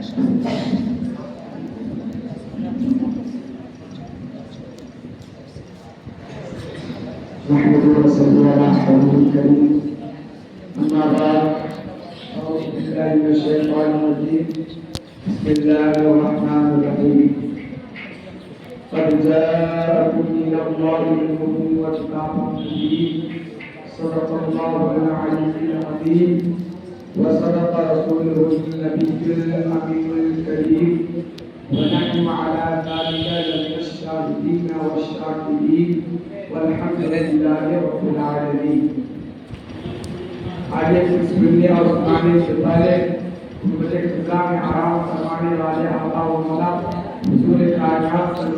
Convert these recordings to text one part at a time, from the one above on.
نحمده ونصلي على حبيبه الكريم أما بعد أعوذ بالله من الشيطان الرجيم بسم الله الرحمن الرحيم قد جاءكم من الله نور وكتاب مبين صدق الله العلي العظيم وصدق رسوله النبي الأمين الكريم ونحن على ذلك لمن الشاهدين والشاكرين والحمد لله رب العالمين. آج سننے اور سنانے سے پہلے مجھے خدا میں آرام فرمانے والے آقا و مولا حضور کائنات صلی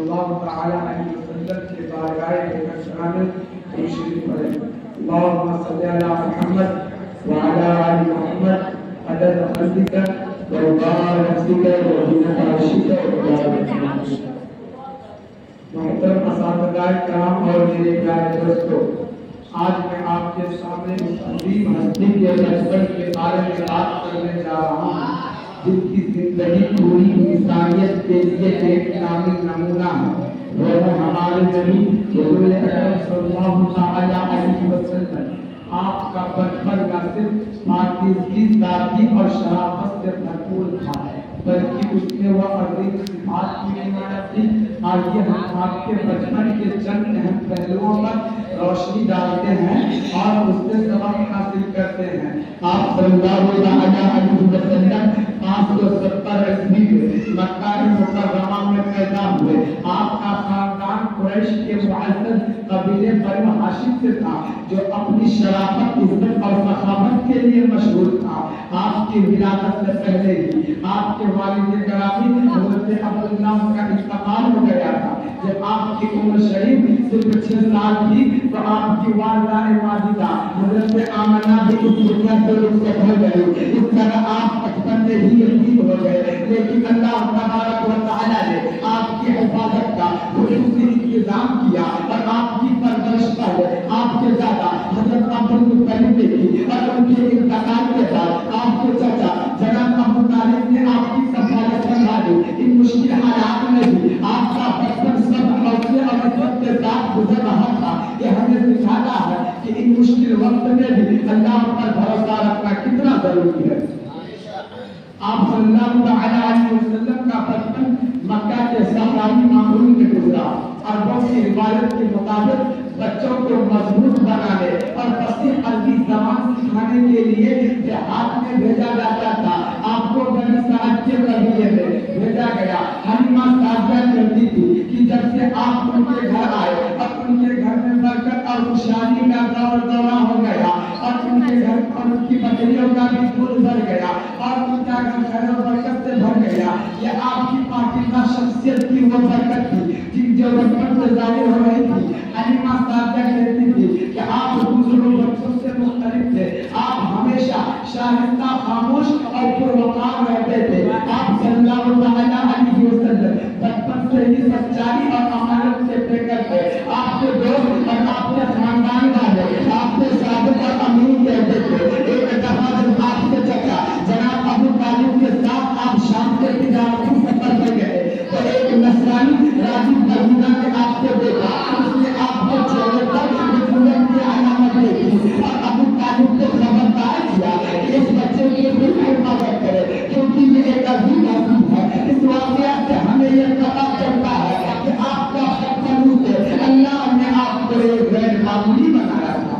اللہ علیہ وسلم کے بارگاہ اکرام میں تشریف پڑھیں. اللهم صل على محمد وعلى آل محمد عدد خلقك ورضا نفسك وزنة عرشك ومداد كلماتك. محترم اساتذہ کرام اور میرے پیارے دوستو، آج میں آپ کے سامنے اس عظیم ہستی کے بچپن کے بارے میں بات کرنے جا رہا ہوں جن کی زندگی پوری انسانیت کے لیے ایک کامل نمونہ ہے. وہ ہمارے نبی حضور اکرم صلی اللہ علیہ وسلم. آپ کا بچپن نہ صرف پاکیزگی، سادگی اور شرافت سے بھرپور تھا بلکہ اس میں وہ عظیم صفات کی عمارت تھی. آئیے ہم آپ کے بچپن کے چند اہم پہلوؤں پر روشنی ڈالتے ہیں اور اس سے سبق حاصل کرتے ہیں. آپ صلی اللہ علیہ وسلم 570 عیسوی میں مکہ مکرمہ میں پیدا ہوئے. آپ کا خاندان قریش کے معزز قبیلے بنو ہاشم سے تھا جو اپنی شرافت، عزت اور سخاوت کے لیے مشہور تھا. آپ کی ولادت سے پہلے ہی آپ کے والد گرامی حضرت عبداللہ کا انتقال ہو گیا تھا. جب آپ کی عمر شریف صرف 6 سال تھی تو آپ کی والدہ ماجدہ حضرت آمنہ بھی اس دنیا سے رخصت ہو گئی. اس طرح آپ بچپن میں ہی یتیم ہو گئے، لیکن اللہ تبارک و تعالی نے آپ کی حفاظت کا خصوصی انتظام کیا اور آپ کی پرورش پر آپ کے دادا حضرت عبدالمطلب نے کی اور ان کے انتقال کے بعد آپ کے چچا جناب ابو طالب نے آپ کی سفارت سنبھالی. ان مشکل حالات میں بھی آپ کا بچپن صبر، حوصلے اور عزت کے ساتھ گزر رہا تھا. یہ ہمیں سکھاتا ہے کہ ان مشکل وقت میں بھی اللہ پر بھروسہ رکھنا کتنا ضروری ہے. آپ صلی اللہ علیہ وسلم کا بچپن مکہ کے صحرائی ماحول میں گزرا. عربوں کی روایت کے مطابق بچوں کو مضبوط بنانے اور فصیح عربی زبان سکھانے کے لیے دیہات میں بھیجا جاتا تھا. آپ کو بنی سعد کے قبیلے میں بھیجا گیا. حلیمہ سعدیہ کہتی تھی کہ جب سے آپ ان کے گھر آئے اور ان کے گھر میں برکت اور خوشحالی کا دور دورہ ہو گیا اور ان کے گھر اور ان کی بکریوں کا بھی دودھ بھر گیا اور ان کا گھر خیر و برکت سے بھر گیا. یہ آپ کی پاکیزہ شخصیت کی وہ برکت تھی جن جو بچپن سے ظاہر ہو رہی تھی. حلیمہ سعدیہ کہتی تھی کہ آپ دوسروں بچوں سے مختلف تھے. آپ ہمیشہ شائستہ، خاموش اور پروقار رہتے تھے. آپ صلی اللہ علیہ وسلم بچپن سے ہی سچائی اور امانت سے فکر تھے. آپ کے دوست اور آپ کے خاندان والے آپ سے صادق اور امین کہتے تھے. ایک دفعہ جب آپ کے چچا جناب ابو طالب کے ساتھ آپ شام کے تجارتی سفر میں گئے تو ایک نصرانی راجب بہینا نے آپ کو دیکھا. اس نے آپ کے چہرے پر رجولت کی علامت دیکھی اور ابو طالب کو خبردار کیا کہ اس بچے کی بالکل مدد کرے کیونکہ یہ ایک عظیم حکم ہے. اس واقعہ سے ہمیں یہ پتہ چلتا ہے کہ آپ کا بچپن سے اللہ نے آپ کو ایک غیر معمولی بنایا تھا.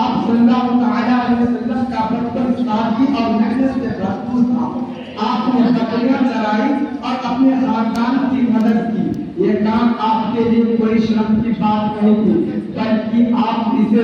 آپ صلی اللہ علیہ وسلم کا بچپن سادگی اور محنت سے بھرپور تھا. آپ نے بکریاں چرائی اور اپنے خاندان کی مدد کی. یہ کام آپ کے لیے کوئی شرم کی بات نہیں تھی بلکہ آپ اسے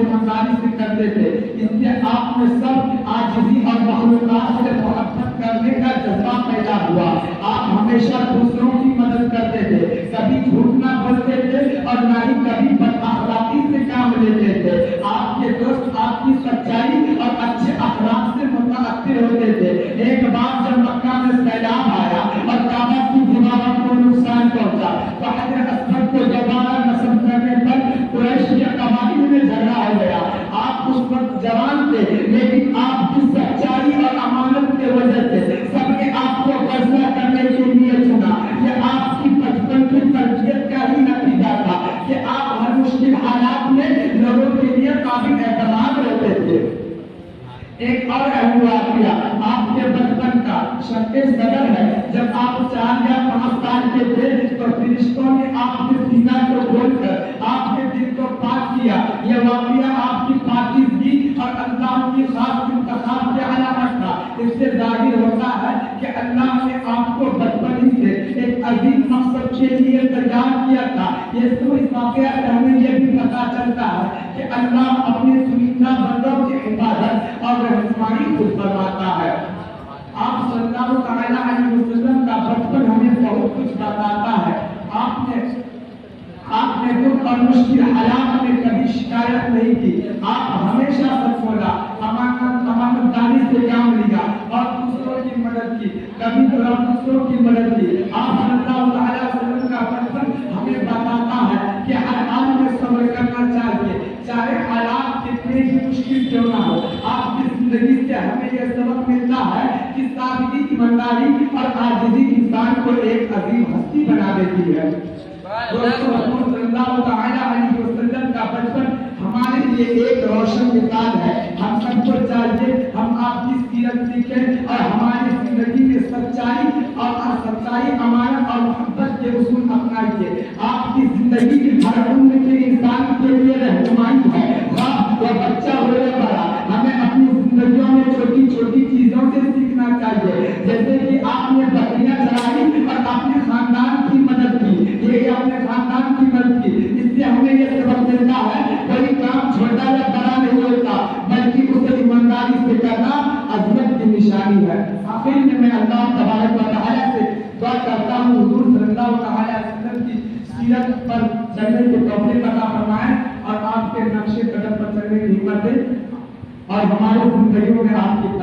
مکاری سے کرتے تھے. اس سے آپ میں سب عاجزی اور مخلوقات سے محبت کرنے کا جذبہ پیدا ہوا. آپ ہمیشہ دوسروں کی مدد کرتے تھے، کبھی جھوٹ نہ بولتے تھے اور نہ ہی کبھی بد اخلاقی سے کام لیتے تھے. آپ کے دوست آپ کی سچائی اور اچھے اخلاق سے متاثر ہوتے تھے. ایک بار جب مکہ میں سیلاب آیا اور کعبہ کی دیواروں کو نقصان پہنچا تو حجر اسود کو دوبارہ نصب کرنے پر قریش کے قبائل میں جھگڑا ہو گیا. آپ اس اس وقت جوان تھے لیکن آپ کی سچائی اور امانت کے وجہ سے سب نے آپ کو فیصلہ کرنے کے لیے چنا. یہ آپ کی بچپن کی تربیت کا ہی نتیجہ تھا کہ آپ ہر مشکل حالات میں لوگوں کے لیے قابل اعتماد رہتے تھے. ایک اور اہم واقعہ آپ کے بچپن کا شرط صدر ہے. جب آپ 4 یا 5 سال کے تھے تو فرشتوں نے آپ کے سینہ کو کھول کر آپ کے دل کو پاک کیا. یہ واقعہ آپ کی پاکیزگی اور اللہ کی خاص انتخاب کی علامت تھا. اس سے ظاہر ہوتا ہے کہ اللہ نے آپ کو بچپن ہی سے ایک عظیم مقصد کے لیے تیار کیا تھا. اس واقعہ سے ہمیں یہ بھی پتا چلتا ہے کہ اللہ اپنے چنندہ بندوں کی حفاظت اور رہنمائی خود فرماتا ہے. آپ صلی اللہ علیہ وسلم کا بچپن ہمیں بہت کچھ بتاتا ہے. آپ نے دکھ اور مشکل حالات میں کبھی شکایت نہیں کی. آپ ہمیشہ سچ بولا, امانت داری سے کام لیا اور دوسروں کی مدد کی. کبھی دوسروں کی مدد کی. آپ صلی اللہ علیہ وسلم کا بچپن ہمیں بتاتا ہے کہ ہر حال میں صبر کرنا چاہیے, چاہے حالات کتنے ہی مشکل کیوں نہ ہو. آپ کی زندگی سے ہمیں یہ سبق ملتا ہے کہ سادگی, ایمانداری اور عاجزی انسان کو ایک عظیم ہستی بنا دیتی ہے. رسول صلی اللہ علیہ وسلم کا بچپن ہمارے لیے ایک روشن مثال ہے. ہم سب کو چاہیے ہم آپ کی سیرت سیکھیں اور ہماری زندگی میں سچائی, امانت اور محبت کے اصول اپنائیے. آپ کی زندگی ہر عمر کے انسان کے لیے رہنمائی ہے. وہ بچہ ہو یا بڑا, ہمیں اپنی زندگیوں میں چھوٹی چھوٹی چیزوں سے سیکھنا چاہیے. جیسے کہ آپ نے بکریاں چرائی اور اپنے خاندان کی مدد کی. یہ اپنے خاندان کی مدد کی. اس سے ہمیں یہ سبق ملتا ہے کوئی کام چھوٹا یا بڑا نہیں ہوتا بلکہ اسے ایمانداری سے کرنا عظمت کی نشانی ہے. آخر میں اللہ تبارک و تعالیٰ سے دعا کرتا ہوں حضور صلی اللہ علیہ وسلم کی سیرت پر چلنے کی توفیق عطا فرمائے اور آپ کے نقش قدم پر چلنے کی ہمت دے اور ہماری زندگیوں میں آپ کی